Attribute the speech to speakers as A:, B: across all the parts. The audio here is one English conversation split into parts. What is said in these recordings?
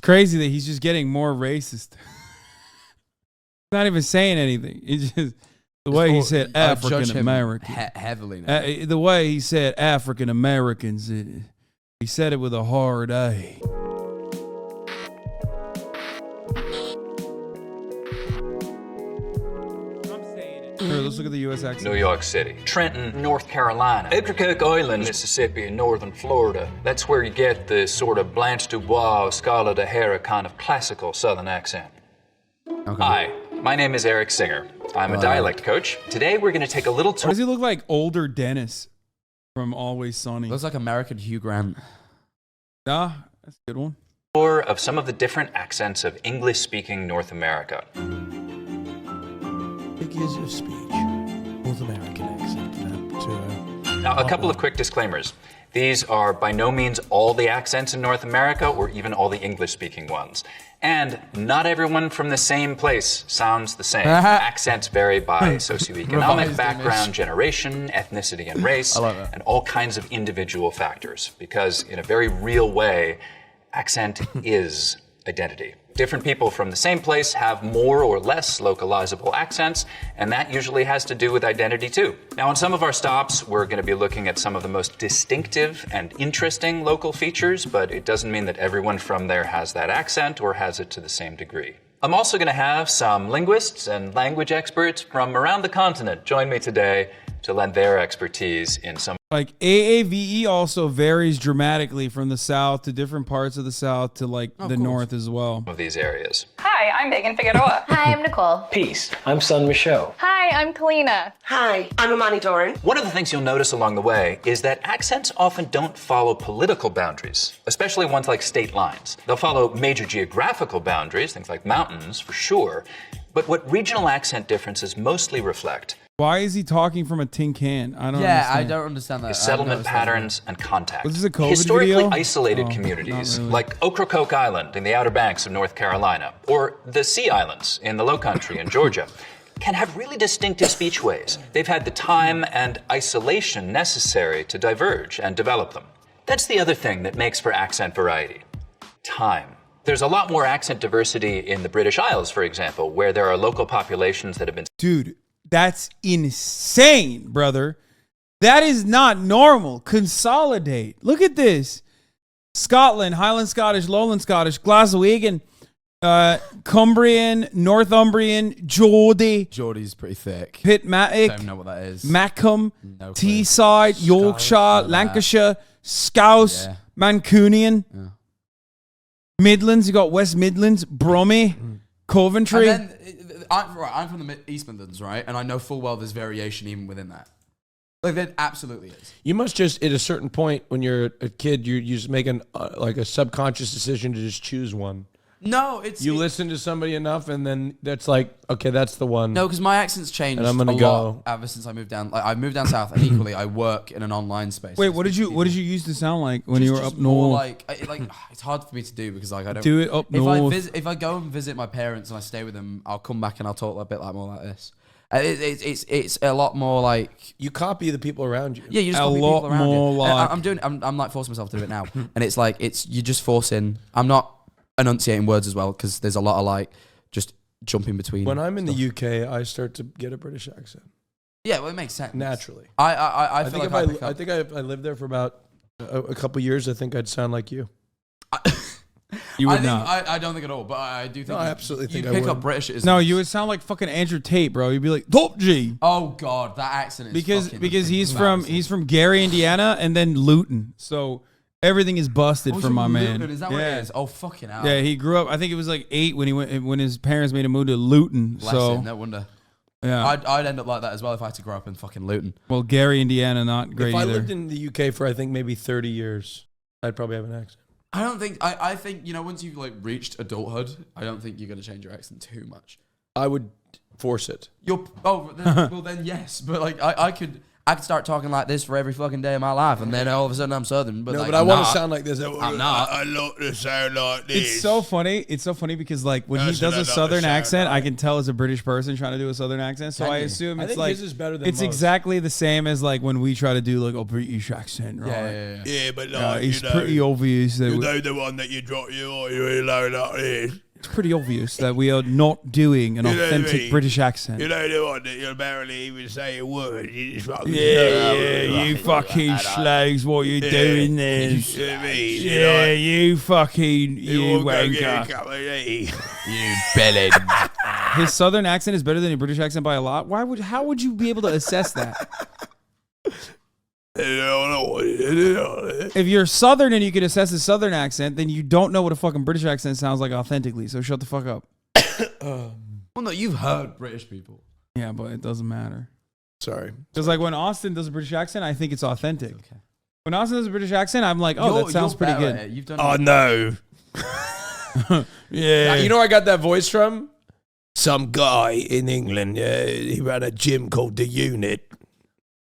A: crazy that he's just getting more racist. Not even saying anything. It's just the way he said African American.
B: Heavily now.
A: The way he said African Americans, he said it with a hard A. Let's look at the U.S. accent.
C: New York City, Trenton, North Carolina, Ocracoke Island, Mississippi, and northern Florida. That's where you get the sort of Blanche Dubois or Scarlett O'Hara kind of classical Southern accent. Okay. Hi, my name is Eric Singer. I'm a dialect coach. Today we're going to take a little tour.
A: Why does he look like older Dennis from Always Sunny?
B: Looks like American Hugh Grant.
A: Ah, that's a good one.
C: Tour of some of the different accents of English-speaking North America.
D: Figures of speech, North American accent.
C: Now, a couple of quick disclaimers. These are by no means all the accents in North America or even all the English-speaking ones. And not everyone from the same place sounds the same. Accents vary by socioeconomic background, generation, ethnicity, and race, and all kinds of individual factors. Because in a very real way, accent is identity. Different people from the same place have more or less localizable accents, and that usually has to do with identity too. Now, on some of our stops, we're going to be looking at some of the most distinctive and interesting local features, but it doesn't mean that everyone from there has that accent or has it to the same degree. I'm also going to have some linguists and language experts from around the continent join me today to lend their expertise in some.
A: Like AAVE also varies dramatically from the South to different parts of the South to like the North as well.
C: Of these areas.
E: Hi, I'm Megan Figueroa.
F: Hi, I'm Nicole.
G: Peace. I'm Son Michaud.
E: Hi, I'm Kalina.
F: Hi, I'm Amani Doran.
C: One of the things you'll notice along the way is that accents often don't follow political boundaries, especially ones like state lines. They'll follow major geographical boundaries, things like mountains for sure, but what regional accent differences mostly reflect.
A: Why is he talking from a tin can? I don't understand.
B: Yeah, I don't understand that.
C: Settlement patterns and contact.
A: Was this a COVID
C: Historically
A: video?
C: isolated communities, like Ocracoke Island in the Outer Banks of North Carolina, or the Sea Islands in the Low Country in Georgia, can have really distinctive speech ways. They've had the time and isolation necessary to diverge and develop them. That's the other thing that makes for accent variety. Time. There's a lot more accent diversity in the British Isles, for example, where there are local populations that have been...
A: Dude, that's insane, brother. That is not normal. Consolidate. Look at this. Scotland, Highland Scottish, Lowland Scottish, Glaswegian, Cumbrian, Northumbrian, Geordie.
B: Geordie's pretty thick.
A: Pitmatic.
B: Don't know what that is.
A: Macomb,
B: No
A: Teesside, Yorkshire, Lancashire, Scouse, Mancunian. Yeah. Midlands, you got West Midlands, Brummy, Coventry.
B: And then, I'm from the East Midlands, right? And I know full well there's variation even within that. Like, there absolutely is.
D: You must just, at a certain point when you're a kid, you just make like a subconscious decision to just choose one.
B: No, it's...
D: You listen to somebody enough, and then that's like, okay, that's the one.
B: No, because my accent's changed
D: and I'm gonna
B: a lot ever since I moved down. Like, I moved down south, and equally, I work in an online space.
A: Wait, what did you used to sound like when you were up
B: more
A: north?
B: Like it's hard for me to do because like I don't
A: do it up north.
B: If I go and visit my parents and I stay with them, I'll come back and I'll talk a bit like more like this. It's a lot more like
D: you copy the people around you.
B: Yeah, you just copy people around you. I'm like forcing myself to do it now, and it's like you're just forcing. I'm not enunciating words as well because there's a lot of like just jumping between.
D: When I'm in the UK, I start to get a British accent.
B: Yeah, well, it makes sense
D: naturally.
B: I
D: feel
B: think
D: like I think I lived there for about a couple years. I think I'd sound like you.
A: You would not.
B: I don't think at all, but I do think.
D: No, I absolutely think
B: you
D: I
B: pick
D: would.
B: up British.
A: No, you would sound like fucking Andrew Tate, bro. You'd be like Top G.
B: Oh God, that accent is
A: because he's from Gary, Indiana, and then Luton. So everything is busted for my man.
B: Luton, is that what it is? Oh fucking hell.
A: Yeah, he grew up. I think it was like 8 when his parents made him move to Luton.
B: Bless him, no wonder.
A: Yeah,
B: I'd end up like that as well if I had to grow up in fucking Luton.
A: Well, Gary, Indiana, not great either.
D: If I lived in the UK for I think maybe 30 years, I'd probably have an accent.
B: I don't think I think once you've like reached adulthood, I don't think you're gonna change your accent too much.
D: I would force it.
B: Well then yes, but like I could I could start talking like this for every fucking day of my life, and then all of a sudden I'm Southern. But
D: No,
B: like,
D: but I want to sound like this.
B: I'm not.
D: I love to sound like this.
A: It's so funny. It's so funny because like when he does a Southern accent, I can tell it's a British person trying to do a Southern accent. So I assume it's like
D: his is better than
A: it's
D: most.
A: exactly the same as like when we try to do like a British accent, right?
D: Yeah, but like,
A: It's pretty obvious that
D: the one that you drop your voice really low like this.
A: it's pretty obvious that we are not doing an
D: You know what I
A: authentic
D: mean?
A: British accent.
D: You know the one that you barely even say a word. You just fucking
A: You fucking slags, what you doing then?
D: You know what I mean?
A: Yeah, you fucking, you
D: You won't go get a
A: wanker.
D: cup of tea.
B: You bellend.
A: His Southern accent is better than a British accent by a lot. How would you be able to assess that? If you're Southern and you can assess a Southern accent, then you don't know what a fucking British accent sounds like authentically. So shut the fuck up.
B: Well, no, you've heard British people.
A: Yeah, but it doesn't matter.
D: Sorry.
A: Because like when Austin does a British accent, I think it's authentic. When Austin does a British accent, I'm like, oh, that sounds pretty good.
B: You've done
D: Oh, no.
A: Yeah.
D: You know where I got that voice from? Some guy in England, he ran a gym called The Unit.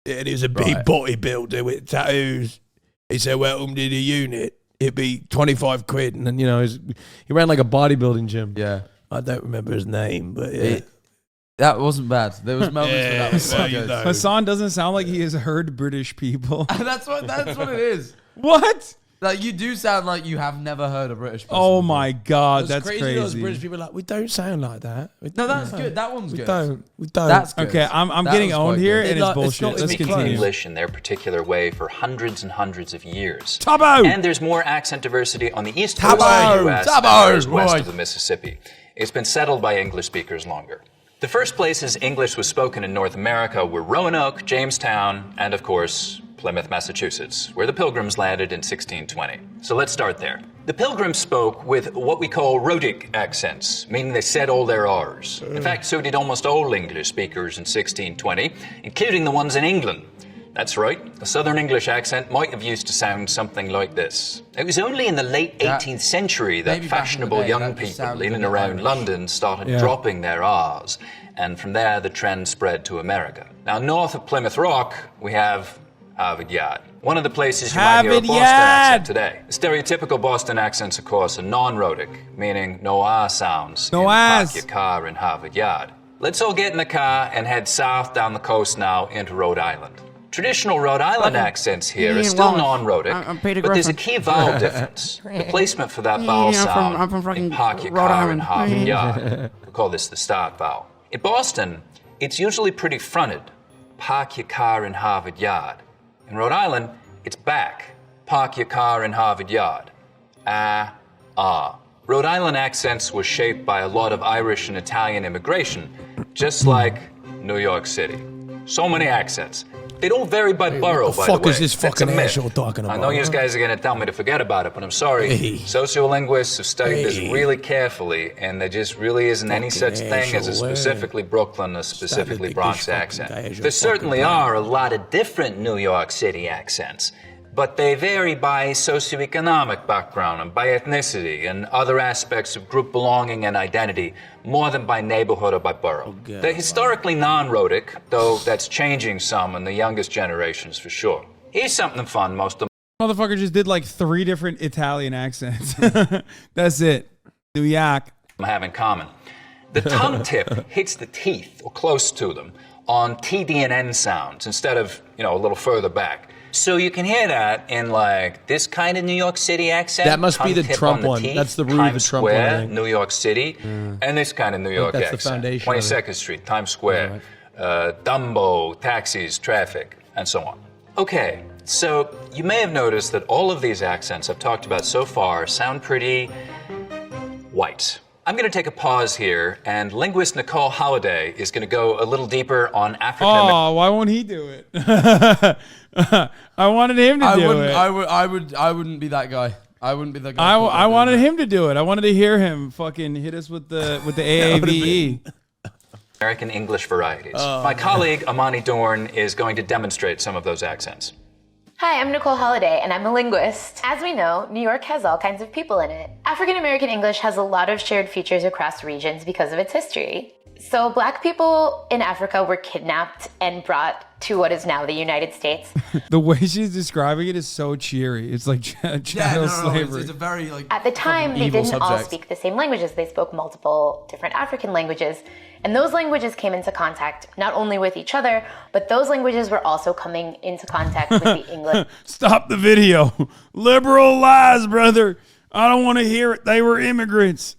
D: And he was a big bodybuilder with tattoos. He said, welcome to The Unit. It'd be 25 quid. And then, you know, he ran like a bodybuilding gym.
B: Yeah.
D: I don't remember his name, but yeah.
B: That wasn't bad. There was moments where that was so
D: well, you
B: good.
D: know.
A: Hassan doesn't sound like he has heard British people.
B: That's what it is.
A: What?
B: Like, you do sound like you have never heard a British person.
A: Oh
B: before.
A: my God,
D: It's
A: that's crazy.
D: Those British people are like, we don't sound like that.
B: No, that's good. That one's
D: We
B: good.
D: don't. We don't.
B: That's good.
A: Okay, I'm
B: That
A: getting
B: was
A: owned
B: quite
A: here,
B: good.
A: and
D: It's
A: it's bullshit.
D: not
A: Let's
C: Speaking
A: continue.
C: English in their particular way for hundreds and hundreds of years.
A: Tabo!
C: And there's more accent diversity on the east coast of
D: Tabo!
C: the U.S.
D: Tabo!
C: than there is west
D: Right.
C: of the Mississippi. It's been settled by English speakers longer. The first places English was spoken in North America were Roanoke, Jamestown, and of course, Plymouth, Massachusetts, where the Pilgrims landed in 1620. So let's start there. The Pilgrims spoke with what we call Rhodic accents, meaning they said all their R's. In fact, so did almost all English speakers in 1620, including the ones in England. That's right, a Southern English accent might have used to sound something like this. It was only in the late 18th century that
B: maybe back in the
C: fashionable
B: day,
C: young
B: that just
C: people
B: sounded
C: in
B: a
C: and
B: bit
C: around
B: Irish.
C: London started dropping their R's, and from there the trend spread to America. Now, north of Plymouth Rock, we have Harvard Yard. One of the places you might hear a
A: Harvard
C: Boston
A: Yard!
C: accent today. Stereotypical Boston accents, of course, are non-rhotic, meaning no R sounds
A: No
C: in
A: Rs.
C: Park Your Car in Harvard Yard. Let's all get in the car and head south down the coast now into Rhode Island. Traditional Rhode Island accents here are still non-rhotic, but there's a key vowel difference. The placement for that vowel sound in Park Your Car in Harvard Yard. We call this the start vowel. In Boston, it's usually pretty fronted. Park your car in Harvard Yard. In Rhode Island, it's back. Park your car in Harvard Yard. Rhode Island accents were shaped by a lot of Irish and Italian immigration, just like New York City. So many accents. They don't vary by borough, by the way.
D: fuck is this
C: That's a
D: fucking
C: myth.
D: asshole talking
C: I
D: about,
C: know you
D: huh?
C: guys are going to tell me to forget about it, but I'm sorry.
D: Hey.
C: Sociolinguists have studied this
D: Hey.
C: really carefully, and there just really isn't any such
D: Fucking
C: thing as a
D: asshole, eh?
C: specifically Brooklyn or specifically
D: think
C: Bronx
D: this fucking
C: accent.
D: guy is a
C: There certainly
D: fucking
C: are a lot of different New York City accents, but they vary by socioeconomic background and by ethnicity and other aspects of group belonging and identity more than by neighborhood or by borough. They're historically non-rhotic, though that's changing some in the youngest generations for sure. Here's something fun most of
A: Motherfucker just did like 3 different Italian accents. That's it. New York.
C: them have in common. The tongue tip hits the teeth, or close to them, on TD and N sounds instead of, a little further back. So you can hear that in like this kind of New York City accent.
D: That must be
C: tongue
D: the
C: tip
D: Trump
C: on the
D: one.
C: teeth,
D: That's the root of the
C: Times
D: Trump one, I
C: Square,
D: think.
C: New York City, and this kind of New York
D: that's the
C: accent.
D: foundation of it.
C: 22nd Street, Times Square, Dumbo, taxis, traffic, and so on. Okay, so you may have noticed that all of these accents I've talked about so far sound pretty white. I'm going to take a pause here, and linguist Nicole Holliday is going to go a little deeper on African American.
A: Oh, why won't he do it? I wanted him to do it.
B: I wouldn't be that guy. I wouldn't be the guy.
A: I wanted him to do it. I wanted to hear him fucking hit us with the AAVE.
C: American English varieties. My colleague Amani Dorn is going to demonstrate some of those accents.
E: Hi, I'm Nicole Holliday, and I'm a linguist. As we know, New York has all kinds of people in it. African American English has a lot of shared features across regions because of its history. So Black people in Africa were kidnapped and brought to what is now the United States.
A: The way she's describing it is so cheery. It's like chattel slavery.
B: It's a very like.
E: At the time, they didn't all speak the same languages. They spoke multiple different African languages. And those languages came into contact not only with each other, but those languages were also coming into contact with the English.
A: Stop the video. Liberal lies, brother. I don't want to hear it. They were immigrants.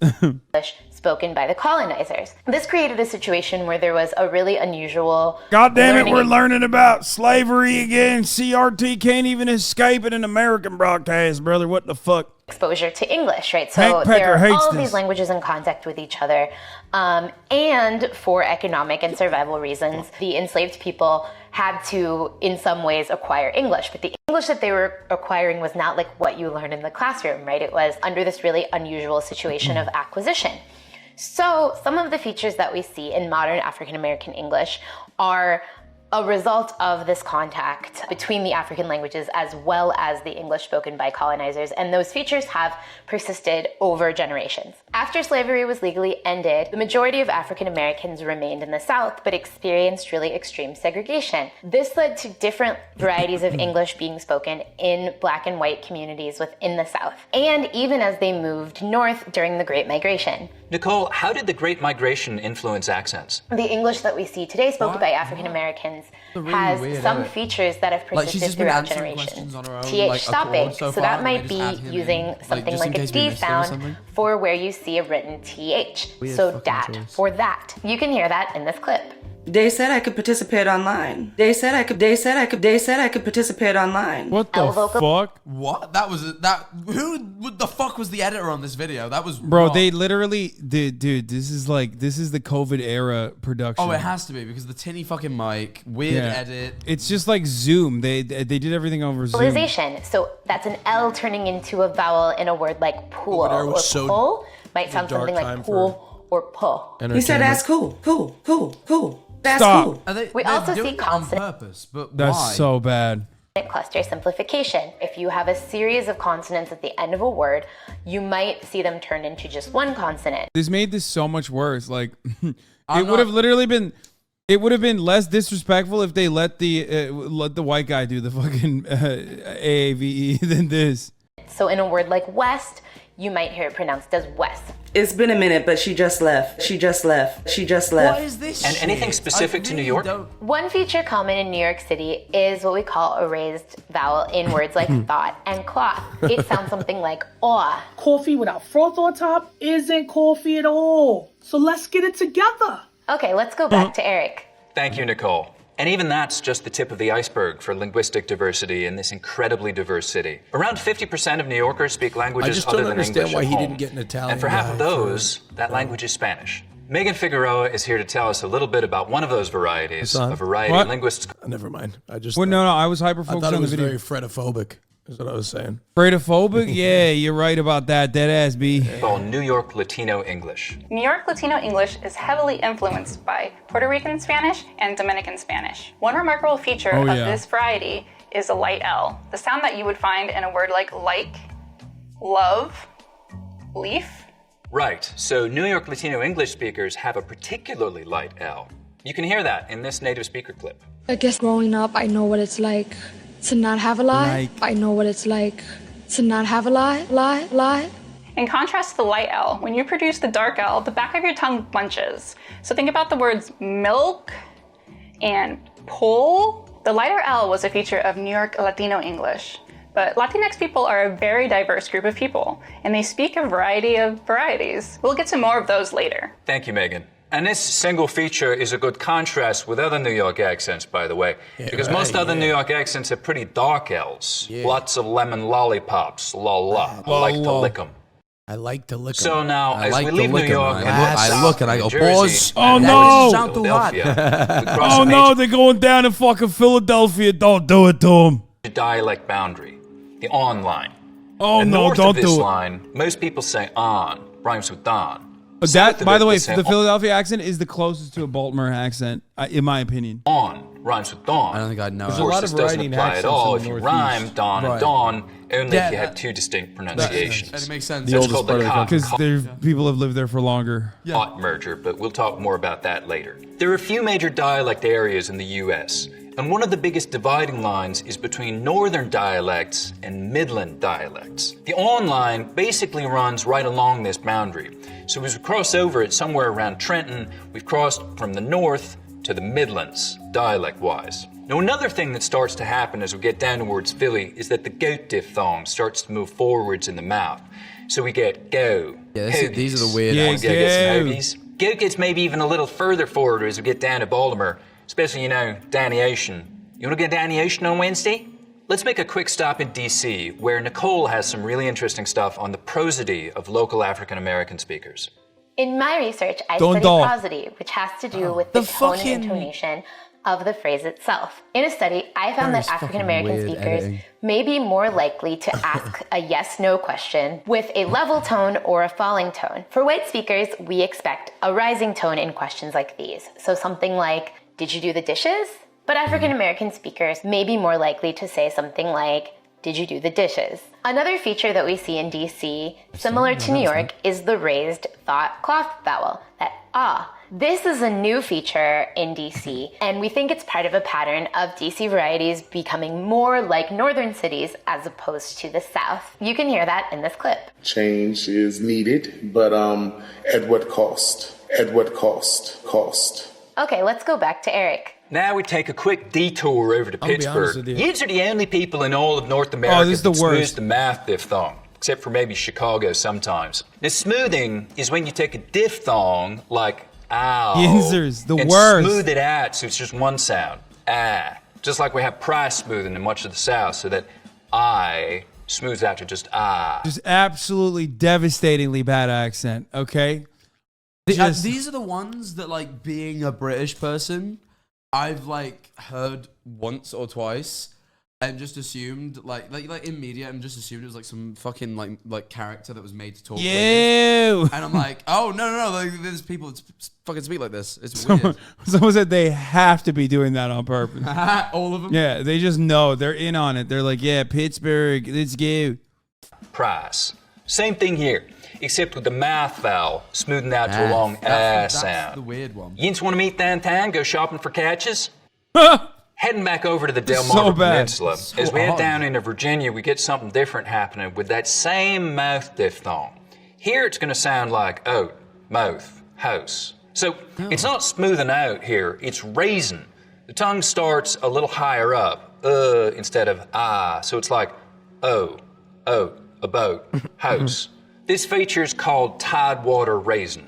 E: Spoken by the colonizers. This created a situation where there was a really unusual.
A: God damn it, we're learning about slavery again. CRT can't even escape in an American broadcast, brother. What the fuck?
E: Exposure to English, right? So there are all of these languages in contact with each other. And for economic and survival reasons, the enslaved people had to, in some ways, acquire English. But the English that they were acquiring was not like what you learn in the classroom, right? It was under this really unusual situation of acquisition. So some of the features that we see in modern African American English are a result of this contact between the African languages as well as the English spoken by colonizers, and those features have persisted over generations. After slavery was legally ended, the majority of African Americans remained in the South but experienced really extreme segregation. This led to different varieties of English being spoken in Black and white communities within the South, and even as they moved north during the Great Migration.
C: Nicole, how did the Great Migration influence accents?
E: The English that we see today spoken by African Americans has some features that have persisted throughout generations. TH stopping, so that might be using something like a D sound for where you see a written TH. So dat for that. You can hear that in this clip.
H: They said I could participate online. They said I could participate online.
A: What the fuck?
B: What? That was who the fuck was the editor on this video? That was
A: bro. They literally, dude. This is the COVID era production.
B: Oh, it has to be because the tinny fucking mic, weird edit.
A: It's just like Zoom. They did everything over Zoom.
E: So that's an L turning into a vowel in a word like pool or pull. Might sound something like pool or pull.
H: He said that's cool. That's
A: cool.
E: We also see consonant
B: on purpose, but
A: that's
B: why?
A: so bad.
E: Cluster simplification. If you have a series of consonants at the end of a word, you might see them turn into just one consonant.
A: This made this so much worse. Like it would have literally been. It would have been less disrespectful if they let the white guy do the fucking AAVE than this.
E: So in a word like west, you might hear it pronounced as west.
H: It's been a minute, but she just left. What
B: is this
C: And anything specific to New York?
E: One feature common in New York City is what we call a raised vowel in words like thought and cloth. It sounds something like aw.
I: Coffee without froth on top isn't coffee at all. So let's get it together.
E: Okay, let's go back to Eric.
C: Thank you, Nicole. And even that's just the tip of the iceberg for linguistic diversity in this incredibly diverse city. Around 50% of New Yorkers speak languages other than English at home.
D: I just don't understand why he didn't get an Italian
C: And for half of those, that language is Spanish. Megan Figueroa is here to tell us a little bit about one of those varieties, a variety linguists.
D: Never mind. I
A: was hyper-focused on the video.
D: I thought it was very Fredophobic, is what I was saying.
A: Fredophobic? Yeah, you're right about that. Dead ass, B.
C: Called New York Latino English.
J: New York Latino English is heavily influenced by Puerto Rican Spanish and Dominican Spanish. One remarkable feature of this variety is a light L, the sound that you would find in a word like, love, leaf.
C: Right, so New York Latino English speakers have a particularly light L. You can hear that in this native speaker clip.
K: I guess growing up, I know what it's like to not have a lie. I know what it's like to not have a lie.
J: In contrast to the light L, when you produce the dark L, the back of your tongue bunches. So think about the words milk and pull. The lighter L was a feature of New York Latino English. But Latinx people are a very diverse group of people, and they speak a variety of varieties. We'll get to more of those later.
C: Thank you, Megan. And this single feature is a good contrast with other New York accents, by the way, because most other New York accents have pretty dark L's. Lots of lemon lollipops, la. I like to lick 'em.
D: I like to lick 'em.
C: So now, as we leave New York and
B: I look and I go, pause.
A: Oh no!
B: Sound too hot.
A: Oh no, they're going down to fucking Philadelphia. Don't do it to them.
C: The dialect boundary, the on line.
A: Oh
C: and
A: no,
C: north
A: don't
C: of this
A: do it.
C: line, most people say on, rhymes with don.
A: That, by the way, the Philadelphia accent is the closest to a Baltimore accent, in my opinion.
C: On rhymes with dawn.
B: I don't think I'd know.
C: Of course, this doesn't apply at all if you rhyme dawn and dawn, only if you have two distinct pronunciations.
B: That makes sense.
C: That's called the
A: because people have lived there for longer.
C: Cot merger, but we'll talk more about that later. There are a few major dialect areas in the U.S., and one of the biggest dividing lines is between northern dialects and Midland dialects. The on line basically runs right along this boundary. So as we cross over it somewhere around Trenton, we've crossed from the north to the Midlands, dialect-wise. Now another thing that starts to happen as we get down towards Philly is that the goat diphthong starts to move forwards in the mouth. So we get go,
B: these are the weird
C: ones. Go gets maybe even a little further forward as we get down to Baltimore. Especially, Danny Ocean. You want to get Danny Ocean on Wednesday? Let's make a quick stop in D.C., where Nicole has some really interesting stuff on the prosody of local African-American speakers.
E: In my research, I studied prosody, which has to do with the tone and intonation of the phrase itself. In a study, I found that African-American speakers may be more likely to ask a yes-no question with a level tone or a falling tone. For white speakers, we expect a rising tone in questions like these. So something like, did you do the dishes? But African-American speakers may be more likely to say something like, did you do the dishes? Another feature that we see in DC, similar to New York, is the raised thought cloth vowel, that ah. This is a new feature in DC, and we think it's part of a pattern of DC varieties becoming more like northern cities as opposed to the South. You can hear that in this clip.
L: Change is needed, but at what cost? At what cost? Cost.
E: Okay, let's go back to Eric.
C: Now we take a quick detour over to Pittsburgh. Yous are the only people in all of North America that smooth the mouth diphthong, except for maybe Chicago sometimes. Now smoothing is when you take a diphthong, like ow,
A: Yinzers, the
C: and
A: worst.
C: Smooth it out so it's just one sound, ah. Just like we have price smoothing in much of the South, so that I smooths out to just ah.
A: Just absolutely devastatingly bad accent, okay?
B: These are the ones that, like, being a British person, I've, like, heard once or twice and just assumed, like in media, and just assumed it was, like, some fucking, like character that was made to talk. And I'm like, oh, no, like, there's people that fucking speak like this. It's weird.
A: Someone said they have to be doing that on purpose.
B: All of them?
A: Yeah, they just know. They're in on it. They're like, yeah, Pittsburgh, let's go.
C: Price. Same thing here. Except with the mouth vowel, smoothing out to a long ah sound.
B: That's the weird one.
C: You just want to meet downtown, go shopping for catches? Heading back over to the Delmarva Peninsula. As we head down into Virginia, we get something different happening with that same mouth diphthong. Here it's going to sound like oat, mouth, house. So it's not smoothing out here, it's raising. The tongue starts a little higher up, instead of ah. So it's like oh, oat, a boat, house. This feature is called tidewater raising.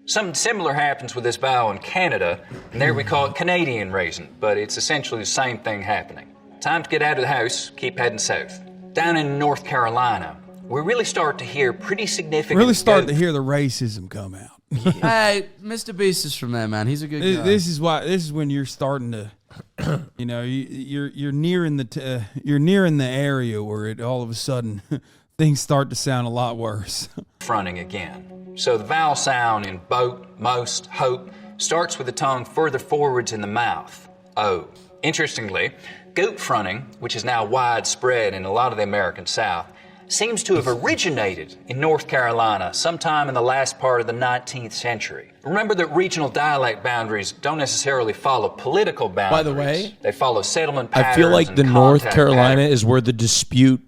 C: Something similar happens with this vowel in Canada, and there we call it Canadian raising, but it's essentially the same thing happening. Time to get out of the house, keep heading south. Down in North Carolina, we really start to hear pretty significant...
A: Really start to hear the racism come out.
B: Hey, Mr. Beast is from there, man. He's a good guy.
A: This is when you're starting to... you're nearing the area where it all of a sudden... things start to sound a lot worse.
C: Fronting again. So the vowel sound in boat, most, hope starts with the tongue further forwards in the mouth. Oh. Interestingly, goat fronting, which is now widespread in a lot of the American South, seems to have originated in North Carolina sometime in the last part of the 19th century. Remember that regional dialect boundaries don't necessarily follow political boundaries.
D: By the way,
C: they follow settlement patterns.
D: I feel like the North Carolina is where the dispute,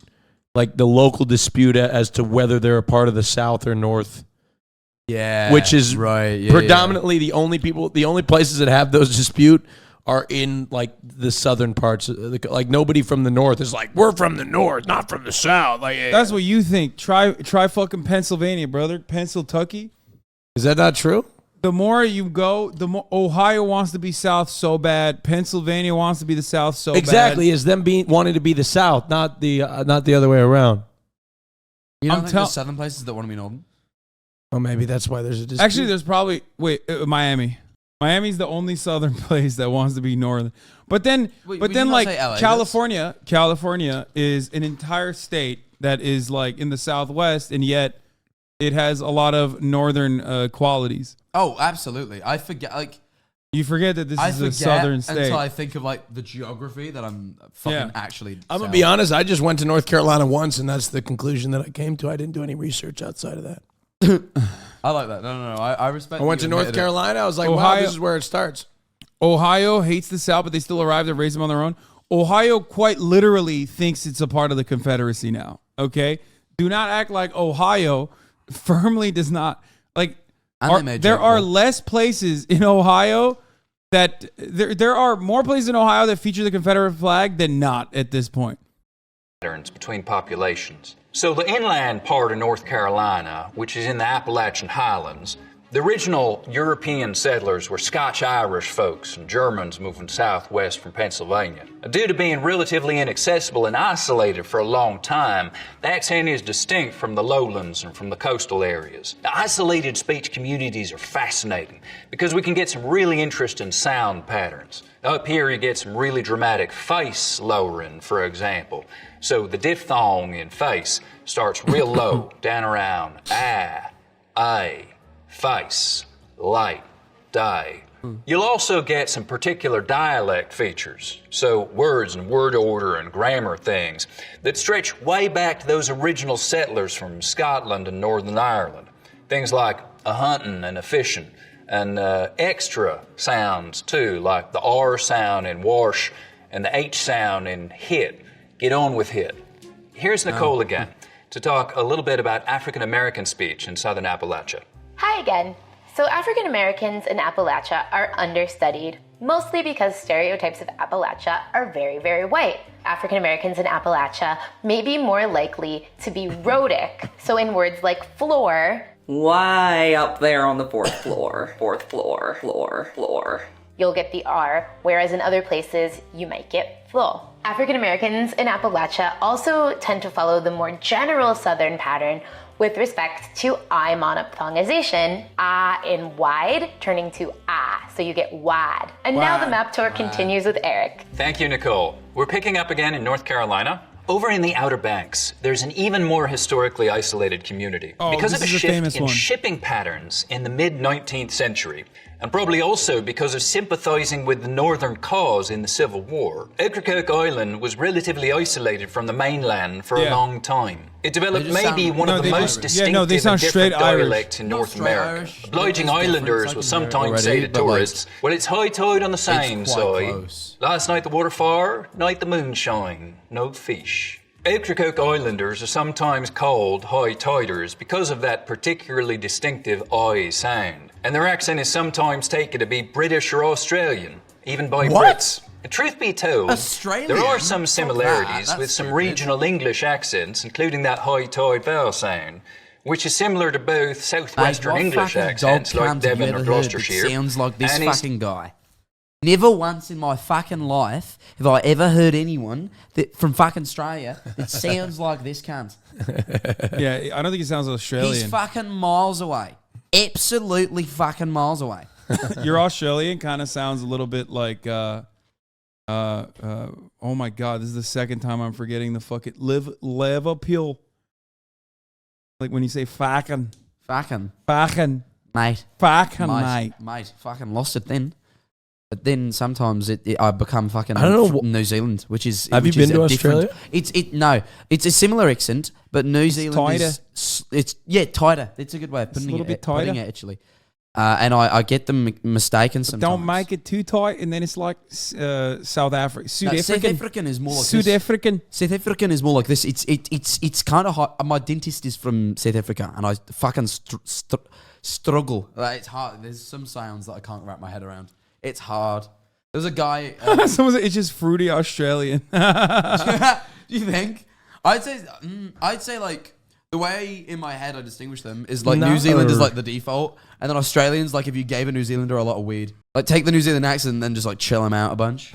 D: like the local dispute as to whether they're a part of the South or North.
B: Yeah.
D: Which is
B: right.
D: Predominantly the only places that have those dispute are in like the southern parts. Like nobody from the North is like, we're from the North, not from the South. Like
A: that's what you think. Try fucking Pennsylvania, brother. Pennsyltucky.
D: Is that not true?
A: The more you go, the more Ohio wants to be South so bad. Pennsylvania wants to be the South so bad.
D: Exactly, is them wanting to be the South, not the other way around.
B: You don't think there's southern places that want to be northern?
D: Well, maybe that's why there's a dispute.
A: Actually, there's probably Miami. Miami's the only southern place that wants to be northern. But then, like California, California is an entire state that is like in the Southwest, and yet it has a lot of northern qualities.
B: Oh, absolutely. I forget. Like
A: You forget that this is a southern state.
B: Until I think of like the geography that I'm fucking actually.
D: I'm gonna be honest. I just went to North Carolina once, and that's the conclusion that I came to. I didn't do any research outside of that.
B: I like that. No. I respect.
D: I went to North Carolina. I was like, wow, this is where it starts.
A: Ohio hates the South, but they still arrived and raised them on their own. Ohio quite literally thinks it's a part of the Confederacy now. Okay, do not act like Ohio firmly does not like. There are less places in Ohio that there are more places in Ohio that feature the Confederate flag than not at this point.
C: Patterns between populations. So the inland part of North Carolina, which is in the Appalachian Highlands, the original European settlers were Scotch-Irish folks and Germans moving southwest from Pennsylvania. Due to being relatively inaccessible and isolated for a long time, the accent is distinct from the lowlands and from the coastal areas. The isolated speech communities are fascinating because we can get some really interesting sound patterns. Up here you get some really dramatic face lowering, for example. So the diphthong in face starts real low, down around a. Face, light, day. You'll also get some particular dialect features, so words and word order and grammar things that stretch way back to those original settlers from Scotland and Northern Ireland. Things like a hunting and a fishing, and extra sounds too, like the R sound in wash and the H sound in hit. Get on with hit. Here's Nicole again to talk a little bit about African American speech in Southern Appalachia.
E: Hi again. So African Americans in Appalachia are understudied, mostly because stereotypes of Appalachia are very, very white. African Americans in Appalachia may be more likely to be rhotic, so in words like floor,
H: way up there on the fourth floor, floor.
E: You'll get the R, whereas in other places you might get flo. African Americans in Appalachia also tend to follow the more general Southern pattern with respect to I monophthongization, in wide turning to so you get wad. And now the map tour continues with Eric.
C: Thank you, Nicole. We're picking up again in North Carolina. Over in the Outer Banks, there's an even more historically isolated community. Because of a shift in shipping patterns in the mid-19th century, and probably also because of sympathizing with the Northern cause in the Civil War, Ocracoke Island was relatively isolated from the mainland for a long time. It developed maybe one of the most distinctive and different dialects in North America. Obliging islanders will sometimes say to tourists, well, it's high tide on the same side. Last night the water far, night the moon shine, no fish. Ocracoke Islanders are sometimes called high tiders because of that particularly distinctive I sound. And their accent is sometimes taken to be British or Australian, even by Brits. And truth be told, there are some similarities with some regional English accents, including that high tide vowel sound, which is similar to both southwestern English accents like Devon or Gloucestershire.
B: Sounds like this fucking guy. Never once in my fucking life have I ever heard anyone from fucking Australia that sounds like this cunt.
A: Yeah, I don't think he sounds Australian.
B: He's fucking miles away. Absolutely fucking miles away.
A: Your Australian kind of sounds a little bit like, oh my God, this is the second time I'm forgetting the fucking Liverpool. Like when you say fucking.
B: Fucking.
A: Mate.
B: Mate, fucking lost it then. But then sometimes I become fucking New Zealand, which is.
D: Have you been to Australia?
B: It's a similar accent, but New Zealand is tighter. It's a good way of putting it actually. And I get them mistaken sometimes.
A: Don't make it too tight, and then it's like South Africa.
B: South African is more like
A: South African.
B: South African is more like this. It's kind of hard. My dentist is from South Africa, and I fucking struggle. It's hard. There's some sounds that I can't wrap my head around. It's hard. There's a guy.
A: Someone said it's just fruity Australian.
B: Do you think? I'd say like the way in my head I distinguish them is like New Zealand is like the default, and then Australians, like if you gave a New Zealander a lot of weed, like take the New Zealand accent and then just like chill them out a bunch.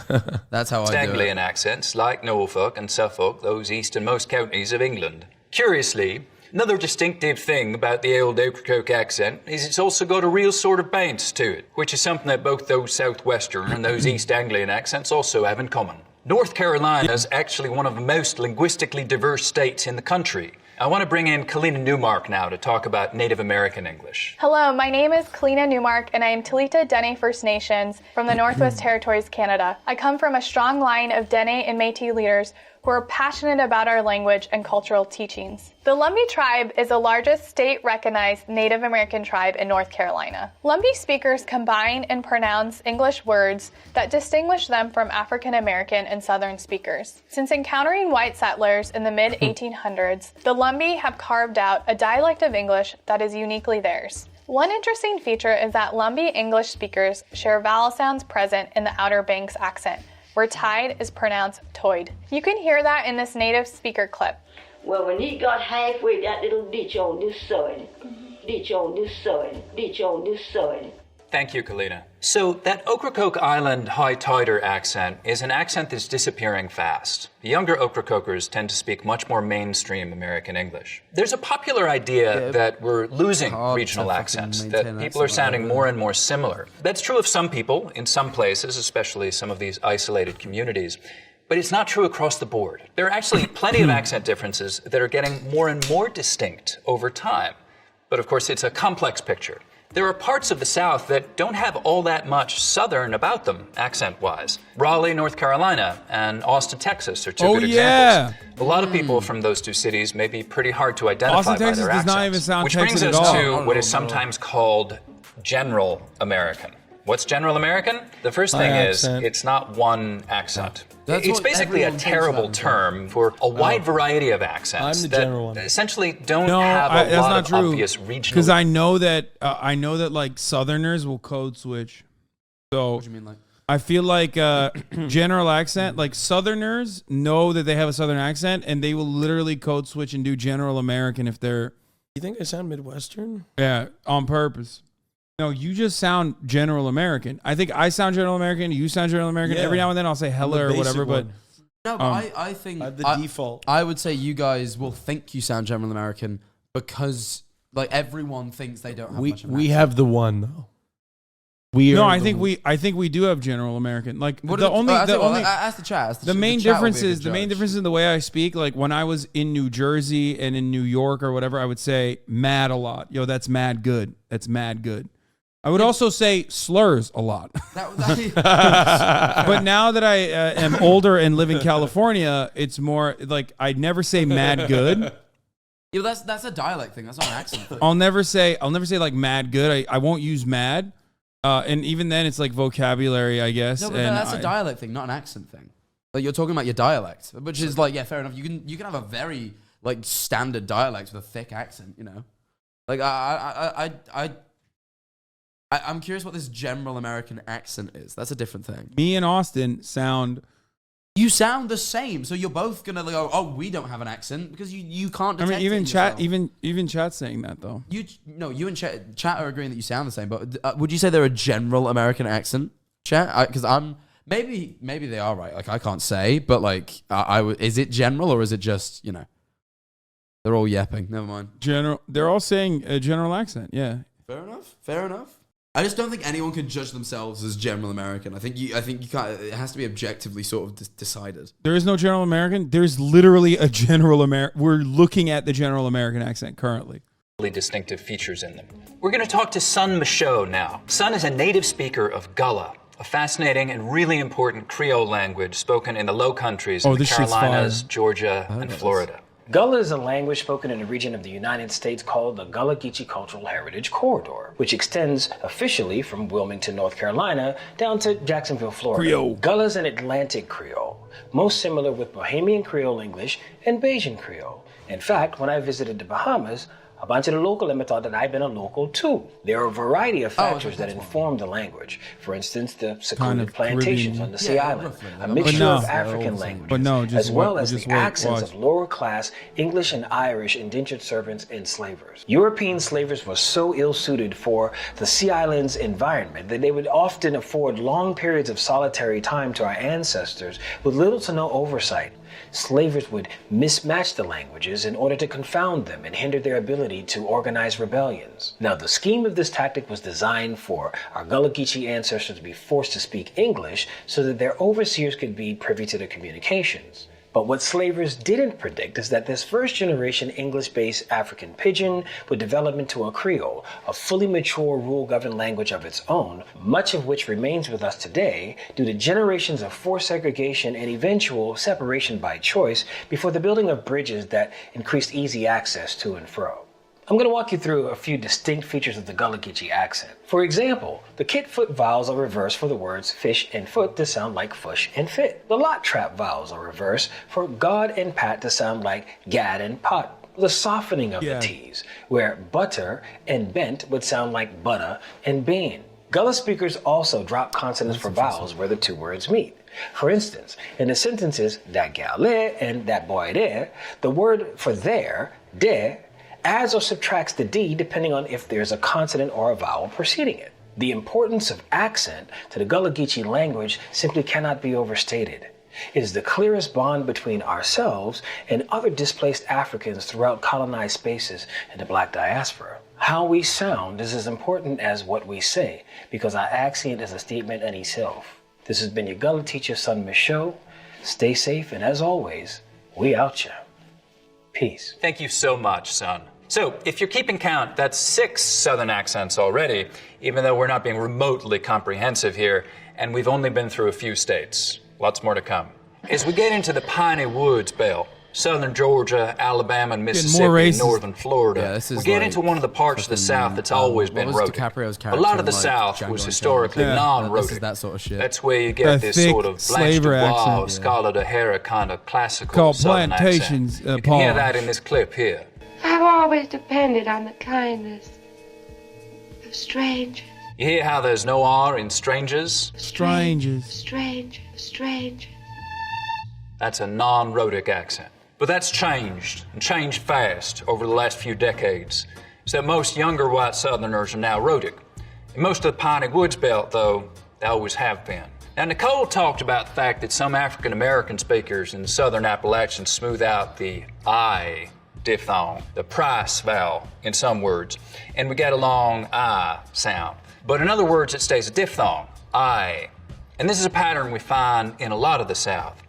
B: That's how I do it.
C: Anglian accents like Norfolk and Suffolk, those easternmost counties of England. Curiously, another distinctive thing about the old Ocracoke accent is it's also got a real sort of bounce to it, which is something that both those southwestern and those East Anglian accents also have in common. North Carolina is actually one of the most linguistically diverse states in the country, I want to bring in Kalina Newmark now to talk about Native American English.
J: Hello, my name is Kalina Newmark, and I am Talita Dene First Nations from the Northwest Territories, Canada. I come from a strong line of Dene and Métis leaders who are passionate about our language and cultural teachings. The Lumbee tribe is the largest state-recognized Native American tribe in North Carolina. Lumbee speakers combine and pronounce English words that distinguish them from African American and Southern speakers. Since encountering white settlers in the mid-1800s, the Lumbee have carved out a dialect of English that is uniquely theirs. One interesting feature is that Lumbee English speakers share vowel sounds present in the Outer Banks accent, where tide is pronounced toid. You can hear that in this native speaker clip.
M: Well, when he got halfway, that little ditch on this side, ditch on this side, ditch on this side.
C: Thank you, Kalina. So that Ocracoke Island high tider accent is an accent that's disappearing fast. The younger Ocracokers tend to speak much more mainstream American English. There's a popular idea that we're losing regional accents, that people are sounding more and more similar. That's true of some people in some places, especially some of these isolated communities. But it's not true across the board. There are actually plenty of accent differences that are getting more and more distinct over time. But of course, it's a complex picture. There are parts of the South that don't have all that much Southern about them, accent-wise. Raleigh, North Carolina, and Austin, Texas are two good examples. A lot of people from those two cities may be pretty hard to identify by their accents.
A: Not even sound
C: which brings us to what is sometimes called General American. What's General American? The first thing is, it's not one accent. It's basically a terrible term for a wide variety of accents that essentially don't have a lot of obvious regional.
A: Because I know that like Southerners will code switch. So what do you mean, like? I feel like general accent, like Southerners know that they have a Southern accent, and they will literally code switch and do General American if they're.
D: You think I sound Midwestern?
A: Yeah, on purpose. No, you just sound General American. I think I sound General American. You sound General American. Yeah. Every now and then I'll say hella or whatever, but
B: no, but I think
D: the default.
B: I would say you guys will think you sound General American because like everyone thinks they don't have much of an accent.
D: have the one though.
A: I think we do have General American. Like
B: ask the chat.
A: The main difference in the way I speak. Like when I was in New Jersey and in New York or whatever, I would say mad a lot. Yo, that's mad good. That's mad good. I would also say slurs a lot. But now that I am older and live in California, it's more like I'd never say mad good.
B: Yeah, that's a dialect thing. That's not an accent thing.
A: I'll never say like mad good. I won't use mad. And even then, it's like vocabulary, I guess.
B: No, but that's a dialect thing, not an accent thing. Like you're talking about your dialect, which is like, yeah, fair enough. You can have a very like standard dialect with a thick accent, you know. Like I'm curious what this General American accent is. That's a different thing.
A: Me and Austin sound.
B: You sound the same, so you're both gonna go, oh, we don't have an accent because you can't. Detect
A: even chat's saying that though.
B: You and chat are agreeing that you sound the same, but would you say they're a General American accent, chat? Because maybe they are right. Like I can't say, but like is it general or is it just they're all yapping? Never mind.
A: General. They're all saying a general accent. Yeah.
B: Fair enough. I just don't think anyone can judge themselves as General American. I think you can't. It has to be objectively sort of decided.
A: There is no General American. There's literally a General American. We're looking at the General American accent currently.
C: Distinctive features in them. We're going to talk to Sun Michaud now. Sun is a native speaker of Gullah, a fascinating and really important Creole language spoken in the Low Countries in the Carolinas, Georgia, and Florida.
G: Gullah is a language spoken in a region of the United States called the Gullah-Geechee Cultural Heritage Corridor, which extends officially from Wilmington, North Carolina, down to Jacksonville, Florida.
A: Creole.
G: Gullah is an Atlantic Creole, most similar with Bahamian Creole English and Bajan Creole. In fact, when I visited the Bahamas, a bunch of the local women thought that I'd been a local too. There are a variety of factors that inform the language. For instance, the secluded plantations on the Sea Island, a mixture of African languages, as well as the accents of lower class English and Irish indentured servants and slavers. European slavers were so ill-suited for the Sea Island's environment that they would often afford long periods of solitary time to our ancestors with little to no oversight. Slavers would mismatch the languages in order to confound them and hinder their ability to organize rebellions. Now, the scheme of this tactic was designed for our Gullah-Geechee ancestors to be forced to speak English so that their overseers could be privy to their communications. But what slavers didn't predict is that this first-generation English-based African pidgin would develop into a Creole, a fully mature rule-governed language of its own, much of which remains with us today due to generations of forced segregation and eventual separation by choice before the building of bridges that increased easy access to and fro. I'm going to walk you through a few distinct features of the Gullah Geechee accent. For example, the kit-foot vowels are reversed for the words fish and foot to sound like fush and fit. The lot trap vowels are reversed for God and pat to sound like gad and pot. The softening of the T's, where butter and bent would sound like butter and bean. Gullah speakers also drop consonants for vowels where the two words meet. For instance, in the sentences that gal there and that boy there, the word for there, de, adds or subtracts the D depending on if there's a consonant or a vowel preceding it. The importance of accent to the Gullah Geechee language simply cannot be overstated. It is the clearest bond between ourselves and other displaced Africans throughout colonized spaces in the Black diaspora. How we sound is as important as what we say, because our accent is a statement in itself. This has been your Gullah teacher, son Michaud. Stay safe, and as always, we out ya. Peace.
C: Thank you so much, son. So, if you're keeping count, that's 6 Southern accents already, even though we're not being remotely comprehensive here, and we've only been through a few states. Lots more to come. As we get into the Piney Woods belt, Southern Georgia, Alabama, and Mississippi, Northern Florida, we get into one of the parts of the South that's always been Rhodic. A lot of the South was historically non-Rhodic.
N: That sort of shit.
C: That's where you get this sort of Blanche Dubois, Scarlett O'Hara kind of classical Southern accent. You can hear that in this clip here.
O: I've always depended on the kindness of strangers.
C: You hear how there's no R in strangers?
O: Strangers.
C: That's a non-Rhodic accent. But that's changed, and changed fast over the last few decades, so that most younger white Southerners are now Rhodic. In most of the Piney Woods belt, though, they always have been. Now, Nicole talked about the fact that some African-American speakers in the Southern Appalachians smooth out the I diphthong, the price vowel in some words, and we get a long I sound. But in other words, it stays a diphthong, I. And this is a pattern we find in a lot of the South.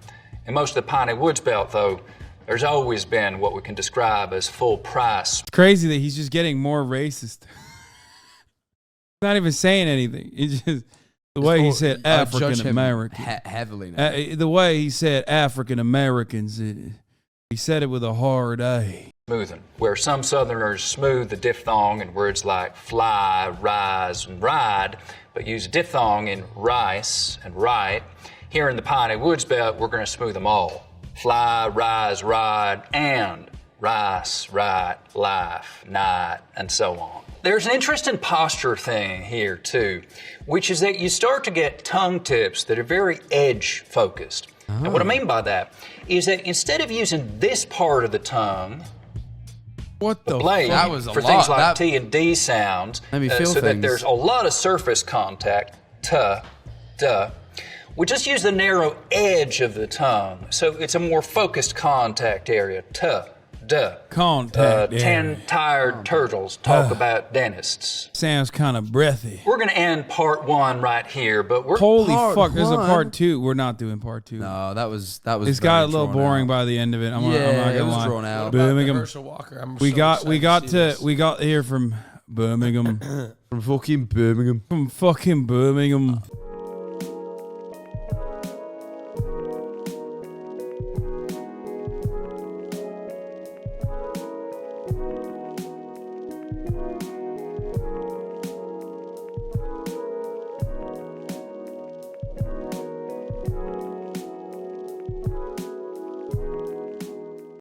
C: In most of the Piney Woods belt, though, there's always been what we can describe as full price.
A: It's crazy that he's just getting more racist. He's not even saying anything. It's just the way he said African American.
N: Heavily now.
A: The way he said African Americans, he said it with a hard A.
C: Smoothing, where some Southerners smooth the diphthong in words like fly, rise, and ride, but use a diphthong in rice and right. Here in the Piney Woods belt, we're going to smooth them all. Fly, rise, ride, and rice, right, life, night, and so on. There's an interesting posture thing here, too, which is that you start to get tongue tips that are very edge-focused. And what I mean by that is that instead of using this part of the tongue,
A: what the
C: blade
N: that was a
C: for
N: lot.
C: things like T and D sounds, so that there's a lot of surface contact, tuh, duh. We just use the narrow edge of the tongue, so it's a more focused contact area, tuh, duh.
A: Contact area.
C: 10 tired turtles talk about dentists.
A: Sounds kind of breathy.
C: We're going to end part 1 right here, but we're
A: Holy fuck, there's a part 2. We're not doing part 2.
N: No, that was.
A: It's got a little boring by the end of it. I'm not
N: it
A: gonna
N: was
A: lie.
N: drawn out.
A: Birmingham.
D: Herschel Walker.
A: We got here from Birmingham.
N: From fucking Birmingham.
A: From fucking Birmingham.